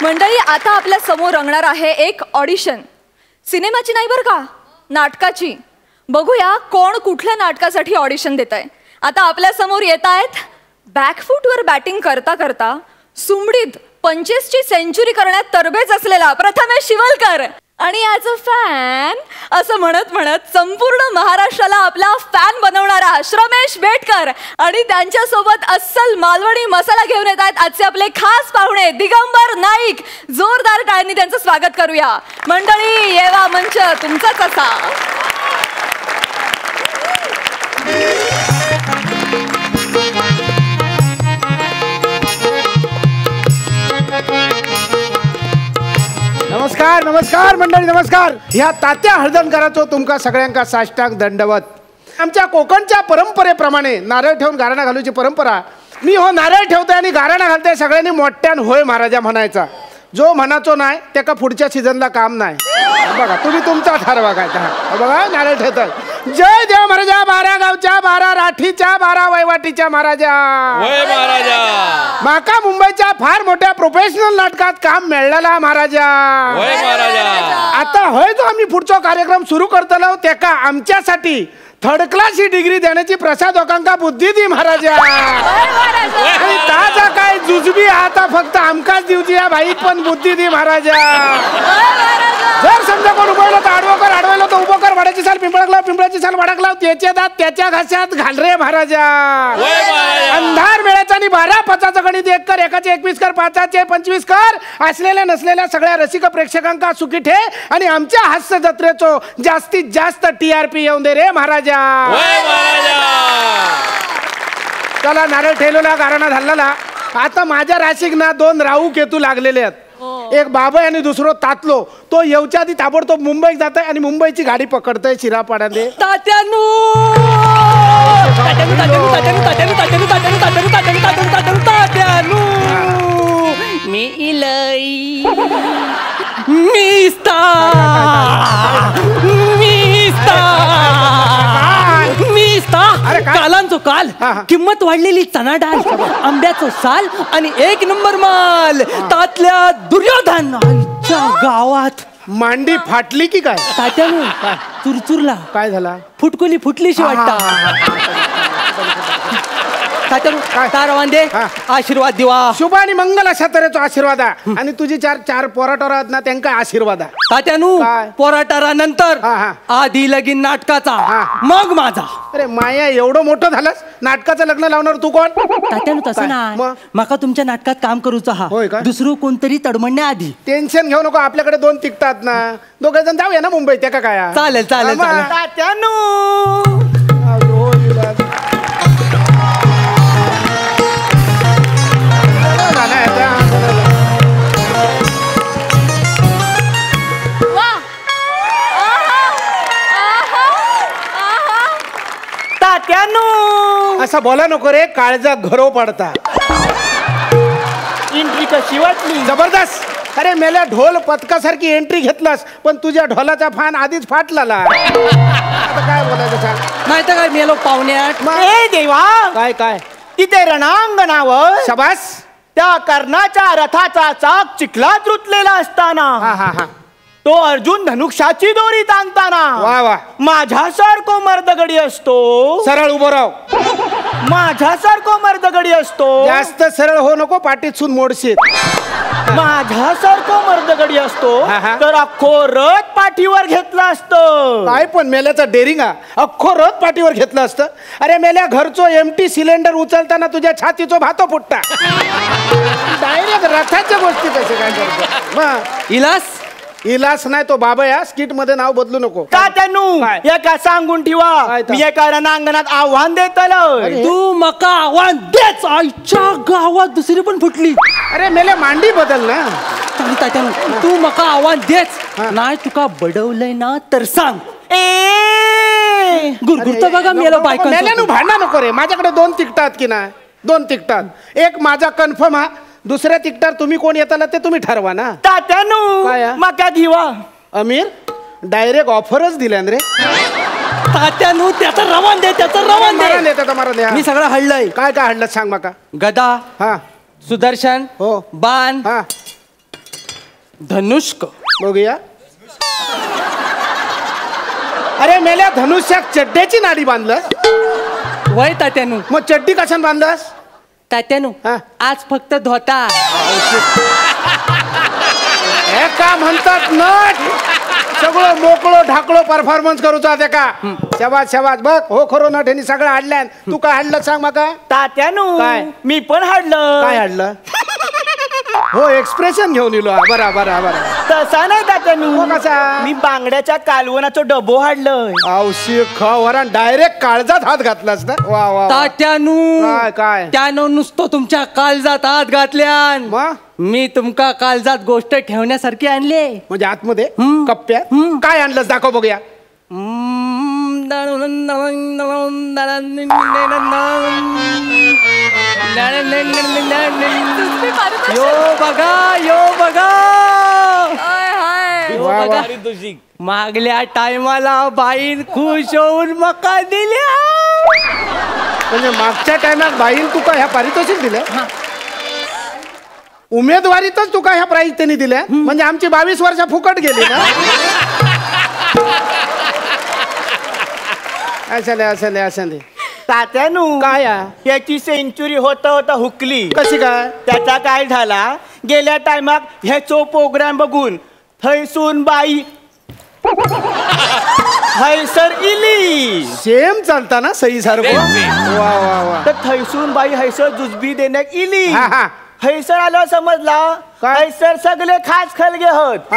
मंडळी, आता आपल्या समोर रंगणार आहे एक ऑडिशन. सिनेमाची नाही बरं का, नाटकाची. बघूया कोण कुठल्या नाटकासाठी ऑडिशन देत आहे. आता आपल्या समोर येत आहेत बॅकफूटवर बॅटिंग करता करता सुमडीत 25ची सेंचुरी करण्यात तरबेज असलेला प्रथमेश शिवलकर. आणि ॲज अ फॅन असं म्हणत म्हणत संपूर्ण महाराष्ट्राला आपला फॅन बनवणारा श्रमेश बेटकर. आणि त्यांच्यासोबत अस्सल मालवणी मसाला घेऊन येत आहेत आजचे आपले खास पाहुणे दिगंबर नाईक. जोरदार टाळ्यांनी त्यांचं स्वागत करूया. मंडळी, येवा मंच तुमचाच असा. नमस्कार नमस्कार मंडळी, नमस्कार. ह्या तात्या हळदणकरांचो तुमका सगळ्यांका साष्टांग दंडवत. आमच्या कोकणच्या परंपरेप्रमाणे नारळ ठेवून गाराणा घालूची परंपरा. मी हो नारळ ठेवतोय आणि गाराणा घालतोय. सगळ्यांनी मोठ्यान होय महाराजा म्हणायचा. जो म्हणाचो नाही त्याका पुढच्या सीझनला काम नाही. बघा, तुम्ही तुमचा ठरवा काय. बघा, नारळ ठेवतोय. जय देव महाराजा, 12 गावच्या 12 राठीच्या 12 वैवाटीच्या महाराजा. माका मुंबईच्या फार मोठ्या प्रोफेशनल नाटकात काम मिळालेला महाराजा. आता होय जो आम्ही पुढचा कार्यक्रम सुरू करतलो त्याका आमच्यासाठी थर्ड क्लास ही डिग्री देण्याची प्रसाद लोकांका बुद्धी दी महाराजा. आणि ताजा काय जुजबी आता फक्त आमकाच दिवची या भाईत पण बुद्धी दी महाराजा. जर समजा कोण उभं तर आडवं कर, आडवलं तर उभं कर. वडाची साल पिंपळाला, पिंपळाची साल वडाक लाव. त्याच्या दात त्याच्या घासात घाल रे महाराजा. अंधार वेळेचा आणि 12 5चं गणित 1 कर, 1चे 21 कर, 5चे 25 कर. असलेल्या नसलेल्या सगळ्या रसिक प्रेक्षकांका सुखी ठे आणि आमच्या हास्य जत्रेचो जास्तीत जास्त TRP येऊन दे रे महाराजा. चला, नारळ ठेवलेला, गाराणा झालेला. आता माझ्या राशीक ना 2 राहू केतू लागलेले आहेत. एक बाबा आणि दुसरं तातलो. तो येऊच्या आधी ताबडतोब मुंबईत जात आहे आणि मुंबईची गाडी पकडतोय शिरापाड्याने. मी इलई कालांचो काल, किंमत वाढलेली चना डाळ, आंब्याचो साल आणि 1 नंबर माल तातल्या दुर्योधन गावात. मांडी फाटली की काय? तात्यानो चुरचुरला. काय झाला? फुटकुली फुटलीशी वाटता. तात्यानू तारवान दे आशीर्वाद दिवा शुभ आणि मंगल अशा तऱ्हेचो आशीर्वाद आणि तुझी चार पोराटोरा आहेत ना त्यांका आशीर्वाद तात्यानू काय? पोराटारा नंतर आधी लगीन नाटकाचा मग माझा. अरे माया एवढं मोठं झालंस नाटकाचं लग्न लावणार तू कोण? तात्यानू तसं मग? ना माका तुमच्या नाटकात काम करूचा होय का? दुसरं कोणतरी तडमडण्या आधी. टेन्शन घेऊ नको आपल्याकडे 2 तिकटात ना 2 जण जाऊया ना मुंबईत त्या काय चालेल चालेल चालेल. तात्यानू तात्यानू असं बोला नको रे काळजा घरो पडता. एंट्री कशी वाटली? जबरदस्त. अरे मेल्या ढोल पथकासारखी एंट्री घेतलास पण तुझ्या ढोलाचा फान आधीच फाटला. आता काय बोलायचं सांग? नाही तर काय मेलो पाहुण्यात. ए देवा काय काय तिथे रणांगणावर शबास. त्या कर्णाच्या रथाचा चाक चिखलात रुतलेला असताना हा तो अर्जुन धनुष्याची दोरी ताणताना वा वा माझ्यासारखो मर्दगडी असतो. सरळ उभं राव. माझ्यासारखो मर्दगडी असतो. जास्त सरळ हो नको पाठीतून मोडशील. माझ्यासारखो मर्दगडी असतो हा. तर अख्खो रथ पाठीवर घेतला असतं. काय पण मेल्याचा डेरिंग अख्खो रथ पाठीवर घेतलं असतं. अरे मेल्या घरचो एमटी सिलेंडर उचलताना तुझ्या छातीचो भातो फुटता. डायरेक्ट रथाच्या गोष्टी कसे काय करतो मग? इलास नाही तो बाबा या स्किट मध्ये नाव बदलू नको. तात्यानू काय? एका सांगून ठेवा काय तर? मी एका रणांगणात आव्हान देतलो. अरे. तू मका आव्हान देच. आईच्या गावात दुसरी पण फुटली. अरे मेल्या मांडी बदल ना. तात्यानू तू मका आव्हान देच. नाही तुका बडवलंय ना तर सांग. ए गुरगुरतो बघा मेलो बायको. मेल्यानु भांडा नको रे. माझ्याकडे 2 तिकटात की नाही 2 तिकटात. एक माझा कन्फर्म हा. दुसऱ्या तिकटार तुम्ही कोण येताला ते तुम्ही ठरवा ना. तात्यानू काय आहे? मका घेवा. अमीर डायरेक्ट ऑफरच दिल्यान रे. तात्यानू त्याचं रवान दे त्याचं रवान दे. मी सगळं हडलंय. काय काय हडलं सांग माका. गदा हा सुदर्शन हो बाण हा धनुष्क. बघूया. अरे मेल्या धनुष्यात चड्ड्याची नाडी बांधलंस. वय तात्यानू. मग चड्डी कशाने बांधलास? तात्यानू हा. आज फक्त धोता. हे का म्हणतात नट सगळं मोकळो ढाकळो परफॉर्मन्स करूचा ते का. शबाज शबाज बघ हो खरो नट ह्यांनी सगळं हाडल्यान. तू काय हाडलं सांग माका. तात्यानू काय? मी पण हाडलं. काय हाडलं? हो एक्सप्रेशन घेऊन येलो. बरा बरा बरा. तसा नाही तात्यानू. मग कसा? मी बांगड्याच्या कालवनाचं डबो हाडलंय. औशी खवरान डायरेक्ट काळजात हात घातलास ना. वा वा तात्यानू काय काय त्यानं नुसतं तुमच्या काळजात हात घातल्यान. मग मी तुमका काळजात गोष्ट ठेवण्यासारखी आणले. म्हणजे आतमध्ये कप्प्यात काय आणलंस दाखव बघूया. यो बघा यो बघा यो वा, वा. बघा. मागल्या टायमाला बाईन खुश होऊन मका दिल्या. म्हणजे मागच्या टायमात बाईन तुका ह्या पारितोषिक दिलं. उमेदवारीतच तुका ह्या प्राईज त्यांनी दिल्या. म्हणजे आमची 22 वर्ष फुकट गेली ना. असले तात्यानू काय याची सेंचुरी होता होता हुकली. कशी काय? त्याचा काय झाला गेल्या टायमाक ह्याचो प्रोग्राम बघून थैसून बाई हैसर इली. सेम चालता ना सही सारखं. वा वा वा. तर थैसून बाई हैसर जुजबी देण्यात इली. हा, हा. हैसर आलो समजला. काय? हैसर सगळे खास खलगे होत.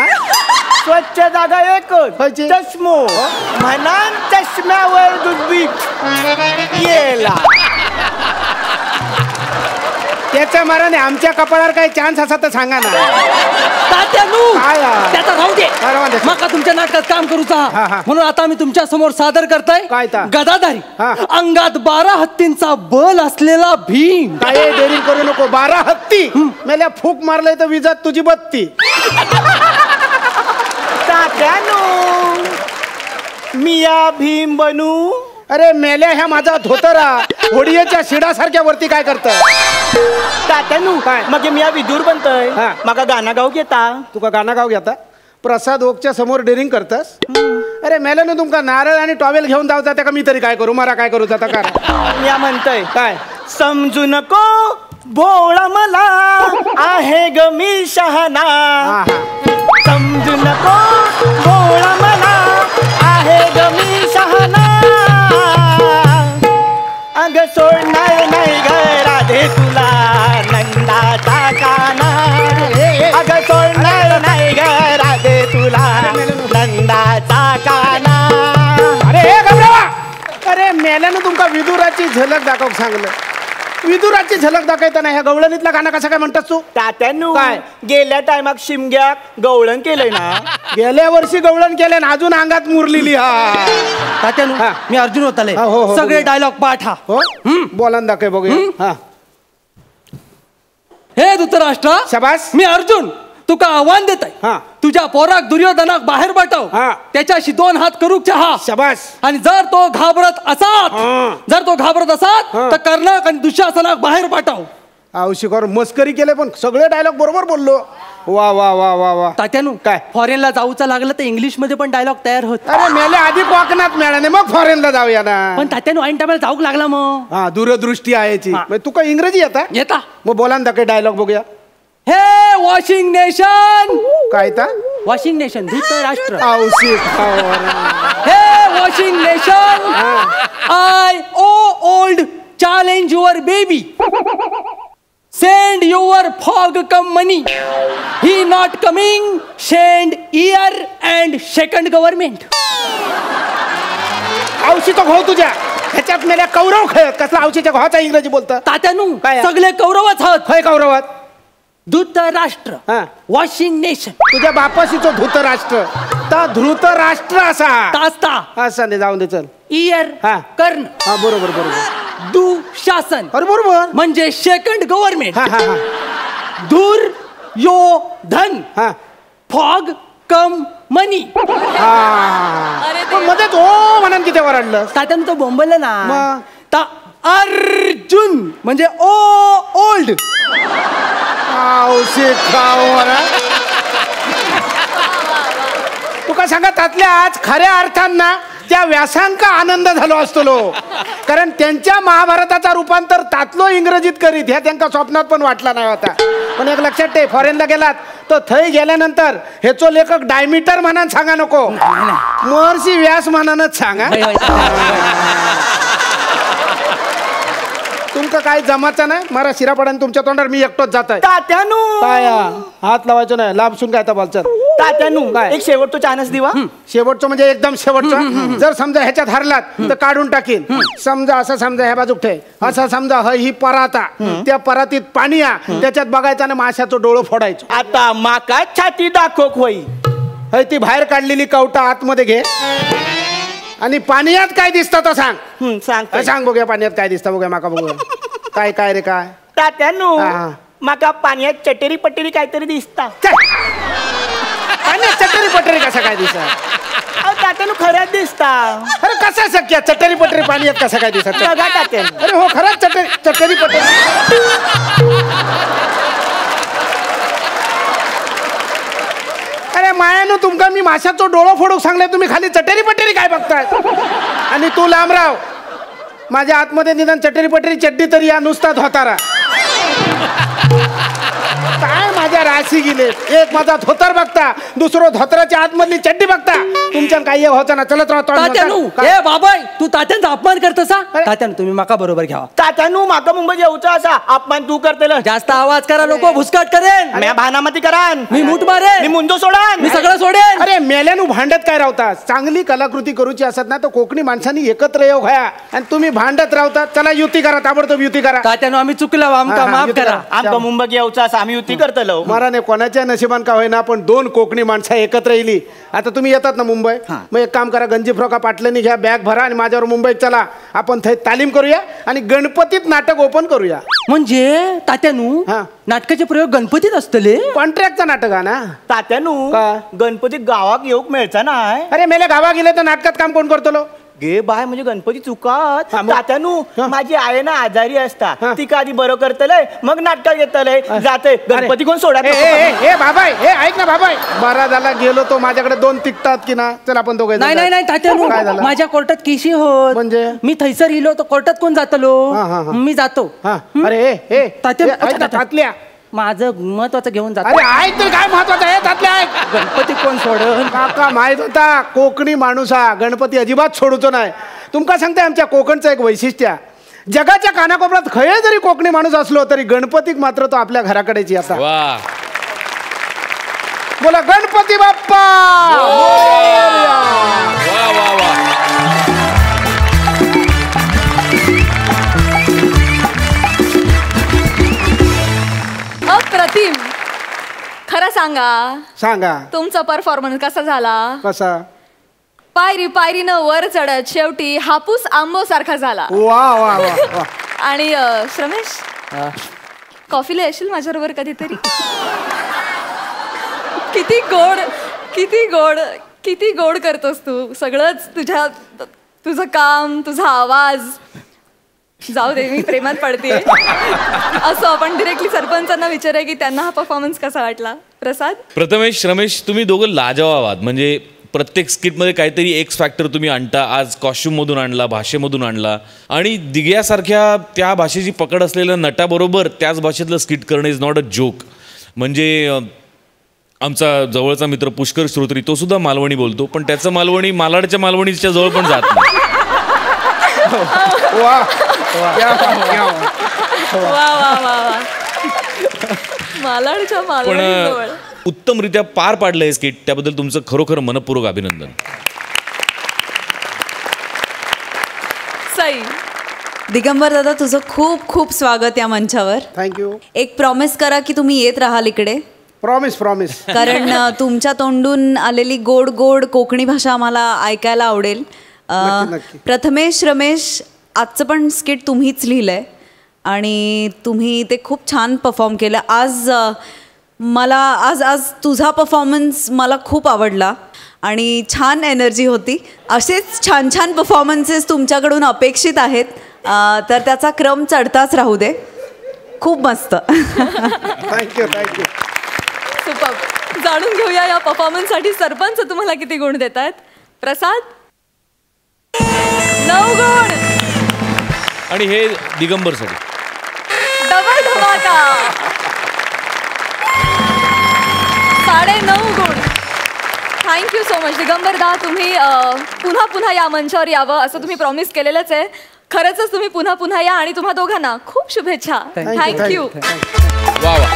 स्वच्छ जागा एकच खयची? चष्मो म्हणान चष्म्यावर जुजबी येला. त्याच्या माराने आमच्या कपाळावर काही चान्स असा तर सांगा ना. तात्यानू काय त्याचा राहू दे. राहू दे. मका तुमच्या नाटकात काम करूचा. हा, हा. म्हणून आता मी तुमच्या समोर सादर करताय काय ता? गदाधारी हा. अंगात 12 हत्तींचा बल असलेला भीम. काय डेअरिंग करू नको. 12 हत्ती मेल्या फूक मारलंय तर विजात तुझी बत्ती. तात्यानू मिया भीम बनू. अरे मेल्या ह्या माझा धोतरा होडियाच्या शिडासारख्या वरती काय करत. तात्यानू काय? मग मी विदूर बनतय. हा. मका गाणं गाव घेता. तुका गाणं गाव घेता. प्रसाद ओकच्या समोर डेअरिंग करतस. अरे मेल्यानं तुमका नारळ आणि टॉवेल घेऊन जाऊ जाते का. मी तरी काय करू मला काय करू जाता का. मी म्हणतय काय समजू नको भोळा मला आहे ग मी शहाणा. समजू नको भोळा मला आहे ग मी शहाणा. अग सोडणार नाही ग राधे तुला नंदाचा काना. अग सोडणार नाही ग राधे तुला नंदाचा काना. अरे गबरावा, अरे मेल्यानं तुमका विदुराची झलक दाखव सांगलं. विदुराची झलक दाखवताना ह्या गवळणीतला गाणं कसं काय म्हणतात तू? तात्यानू काय? गेल्या टायमाक शिमग्याक गवळण केलंय ना. गेल्या वर्षी गवळण केलं ना अजून अंगात मुरलेली. हा तात्यानू हा. मी अर्जुन होताले. हो, सगळे बघूया. डायलॉग पाठ हा. हो बोला ना दाखव बघूया. हा हे धृतराष्ट्र शाबास. मी अर्जुन तुका आव्हान देत आहे. हा. तुझ्या पोराक दुर्योधनाक बाहेर पाठव. हा. त्याच्याशी 2 हात करू चहा. शाबास. आणि जर तो घाबरत हा. असात तर कर्णक आणि दुःशासनाक बाहेर पाठव. औशिकर मस्करी केले पण सगळे डायलॉग बरोबर बोललो. वा वा वा वा वा. तात्यानू काय? फॉरेनला जाऊचं लागलं तर इंग्लिश मध्ये पण डायलॉग तयार होत. अरे मेले आधी कोकणात मिळाले मग फॉरेनला जाऊया ना. पण तात्यानू ऐन टायमाला जाऊक लागला मग. हा दूरदृष्टी आहे याची. हा. मग तुका इंग्रजी येता? येता. मग बोला ना दाखव डायलॉग बघूया. हे वॉशिंग नेशन. काय ता? Washing nation Dhritarashtra. औशिक. हे washing nation. I old challenge your baby. Send your fog come money. He not coming. Send ear and second government. औशीचा घो तुझ्या ह्याच्यात मेल्या कौरव खेळ कसला औशीच्या घोचा इंग्रजी बोलतात? तात्यानू काय? सगळे कौरवच आहोत. खय कौरवात? धृतराष्ट्र. हा. Washing nation. तुझ्या बापाशीचो धृतराष्ट्र ता धृतराष्ट्र असा तास्ता. असा नाही जाऊन दे चल. इयर हा. कर्ण. हा बरोबर बरोबर. दुःशासन अरे बरोबर. म्हणजे सेकंड गव्हर्नमेंट. हा हा हा दुर्योधन. हा फॉग कम मनी. हा पण मध्येच ओ म्हणून किती वरडलं? तात्यानं तो बोंबलं ना. मग? ता अर्जुन म्हणजे ओल्ड. औषध तुका सांगा त्यातल्या आज खऱ्या अर्थांना त्या व्यासांका आनंद झालो असतो लो. कारण त्यांच्या महाभारताचा रूपांतर तातलो इंग्रजीत करीत ह्या त्यांना स्वप्नात पण वाटला नाही होता. पण एक लक्षात ठेव फॉरेनला गेलात तर थंय गेल्यानंतर हेचो लेखक डायमीटर म्हणान सांगा नको महर्षी व्यास म्हणानच सांगा. तुमका काय जमाचं नाही मारा शिरापडाने तुमच्या तोंडावर मी एकटोच जात आहे. तात्यानू काय हात लावायचं नाही लाभसून काय बोलतात. तात्यानू काय? एक शेवटचा चान्स दिवा. शेवटचं म्हणजे एकदम शेवटचं. जर समजा ह्याच्यात हरलात तर काढून टाकीन. समजा असं समजा ह्या बाजूक ठे असं समजा ही पराता त्या परातीत पाणी आ त्याच्यात बघायचं आणि माशाचं डोळं फोडायचं. आता माका छाती दाखवक होई. हय ती बाहेर काढलेली कवटा आतमध्ये घे आणि पाण्यात काय दिसतं तर सांग. सांग सांग बघूया पाण्यात काय दिसतं बघूया माका बघूया. काय काय रे काय? तात्यानू हा. माका पाण्यात चटेरी पटेरी काहीतरी दिसता. पाण्यात चटरी पटरी कसा काय दिसत? तात्यानू खरंच दिसता. अरे कसं शक्य चटरी पटरी पाण्यात कसं काय दिसत? बघा तात्यानू. अरे हो खरंच चटरी पटरी. अरे मायानो तुमका मी माशाचं डोळं फोडूक सांगले तुम्ही खाली चटेरी पटेरी काय बघताय? आणि तू लांबराव माझ्या आतमध्ये निदान चटेरी पटेरी चड्डी तरी या नुसता धोतारा. काय माझ्या राशी गेले. एक माझा धोतर बघता दुसरं धोतराच्या आतमधली चड्डी बघता. तुमच्या काही होता ना चलत तात्यानू राहतो. ए बाबाय तू तात्यांचा अपमान करतसा. तात्यानू तुम्ही माका बरोबर घ्यावा. तात्यानू माका मुंबई येऊचा असा अपमान तू करतेल. जास्त आवाज करा लोक भुसकाट करेन. मी भानामती करान. मी मूठ मारेन. मी मुंजो सोडान. मी सगळं सोडेन. अरे मेल्यानु भांडत काय राहता. चांगली कलाकृती करूची असत ना तर कोकणी माणसांनी एकत्र येऊ घ्या आणि तुम्ही भांडत राहता. चला युती करा ताबडतोब युती करा. तात्यानू आम्ही चुकलो आमका माफ करा. आमका मुंबई येऊचा असा आम्ही युती करतलो. महाराने कोणाच्या नशिबान का होईना पण 2 कोकणी माणसं एकत्र येली. आता तुम्ही येतात ना मुंबई मग एक काम करा गंजी फ्रॉका पाटलेनी घ्या बॅग भरा आणि माझ्यावर मुंबईत चला. आपण थंय तालीम करूया आणि गणपतीत नाटक ओपन करूया. म्हणजे तात्यानू नाटकाचे प्रयोग गणपतीत असतले. कॉन्ट्रॅक्टचा नाटक आहे ना. तात्यानू गणपती गावात येऊक मिळचा ना. अरे मेल्या गावा गेले तर नाटकात काम कोण करतो? गे बाय म्हणजे गणपती चुकात तात्यानू माझी आहे ना आजारी असता ती का आधी बरं करतलंय मग नाटकात घेतलंय जाते गणपती कोण सोडा ए बाबाय हे ऐक ना बाबाय बरा झाला गेलो तो माझ्याकडे 2 तिकटात की ना चल आपण दोघे नाही नाही नाही तात्यानू माझ्या कोर्टात केशी होत म्हणजे मी थैसर इलो तो कोर्टात कोण जातलो मी जातो अरे ए तातल्या माझं महत्वाचं घेऊन जातो अरे ऐक तर काय महत्वाचं आहे तातल्या ऐक गणपती कोण सोडन काका माहित होता कोकणी माणूस हा गणपती अजिबात सोडतो नाही तुमका सांगते आमच्या कोकणचं एक वैशिष्ट्य जगाच्या कानाकोपऱ्यात खय जरी कोकणी माणूस असलो तरी गणपतीक मात्र तो आपल्या घराकडेची असा बोला गणपती बाप्पा अप्रतिम. खरं सांगा तुमचा परफॉर्मन्स कसा झाला कसा पायरी पायरीनं वर चढत शेवटी हापूस आंबो सारखा झाला वा वा वा आणि श्रमेश कॉफीला येशील माझ्याबरोबर कधीतरी किती गोड करतोस तू सगळंच तुझं काम तुझा आवाज जाऊ दे मी प्रेमात पडते असं आपण डिरेक्टली सरपंचांना विचारूया की त्यांना हा परफॉर्मन्स कसा वाटला. प्रसाद प्रथमेश रमेश तुम्ही दोघं लाजवाब आहात म्हणजे प्रत्येक स्किटमध्ये काहीतरी एक्स फॅक्टर तुम्ही आणता. आज कॉस्ट्युममधून आणला भाषेमधून आणला आणि दिग्यासारख्या त्या भाषेची पकड असलेल्या नटाबरोबर त्याच भाषेतलं स्किट करणं इज नॉट अ जोक. म्हणजे आमचा जवळचा मित्र पुष्कर श्रोत्री तो सुद्धा मालवणी बोलतो पण त्याचं मालवणी मालाडच्या मालवणीच्या जवळ पण जात नाही. पण उत्तमरित्या पार पाडलं हे स्किट त्याबद्दल तुमचं खरोखर मनपूर्वक अभिनंदन. सई दिगंबर दादा तुझं खूप खूप स्वागत या मंचावर. थँक्यू. एक प्रॉमिस करा की तुम्ही येत राहाल इकडे. प्रॉमिस कारण तुमच्या तोंडून आलेली गोड गोड कोकणी भाषा आम्हाला ऐकायला आवडेल. प्रथमेश रमेश आजचं पण स्किट तुम्हीच लिहिलंय आणि तुम्ही ते खूप छान परफॉर्म केलं. आज तुझा परफॉर्मन्स मला खूप आवडला आणि छान एनर्जी होती. असेच छान छान परफॉर्मन्सेस तुमच्याकडून अपेक्षित आहेत तर त्याचा क्रम चढताच राहू दे. खूप मस्त. थँक्यू. सुपर. जाणून घेऊया या परफॉर्मन्ससाठी सरपंच तुम्हाला किती गुण देत आहेत. प्रसाद 9 गुण आणि हे दिगंबरसाठी डबल धमाका 9.5 गुण. थँक्यू सो मच दिगंबर दा. तुम्ही पुन्हा या मंचावर यावं असं तुम्ही प्रॉमिस केलेलंच आहे. खरंच तुम्ही पुन्हा या आणि तुम्हा दोघांना खूप शुभेच्छा. थँक्यू. वा वा.